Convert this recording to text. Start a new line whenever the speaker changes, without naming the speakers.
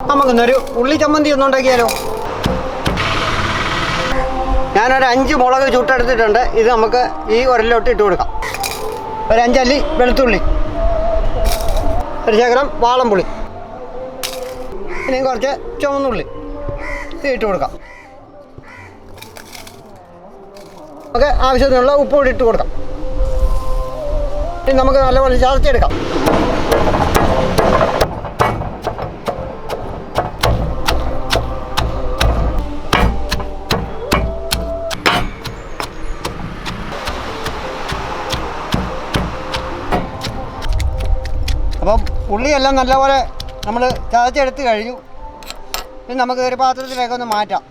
നമുക്കൊന്നൊരു ഉള്ളി ചമ്മന്തി ഒന്നും ഉണ്ടാക്കിയാലോ? ഞാനൊരു 5 മുളക് ചുട്ടെടുത്തിട്ടുണ്ട്. ഇത് നമുക്ക് ഈ ഉരലിലോട്ട് ഇട്ട് കൊടുക്കാം. ഒരു 5 അല്ലി വെളുത്തുള്ളി, ഒരു ശകലം വാളംപുളി, ഇനിയും കുറച്ച് ചുവന്നുള്ളി ഇത് ഇട്ട് കൊടുക്കാം. നമുക്ക് ആവശ്യത്തിനുള്ള ഉപ്പ് കൂടി ഇട്ട് കൊടുക്കാം. ഇനി നമുക്ക് നല്ലപോലെ ചതച്ചെടുക്കാം. അപ്പം ഉള്ളിയെല്ലാം നല്ലപോലെ നമ്മൾ ചതച്ചെടുത്ത് കഴിഞ്ഞു. ഇനി നമുക്ക് ഒരു പാത്രത്തിലേക്ക് ഒന്ന് മാറ്റാം.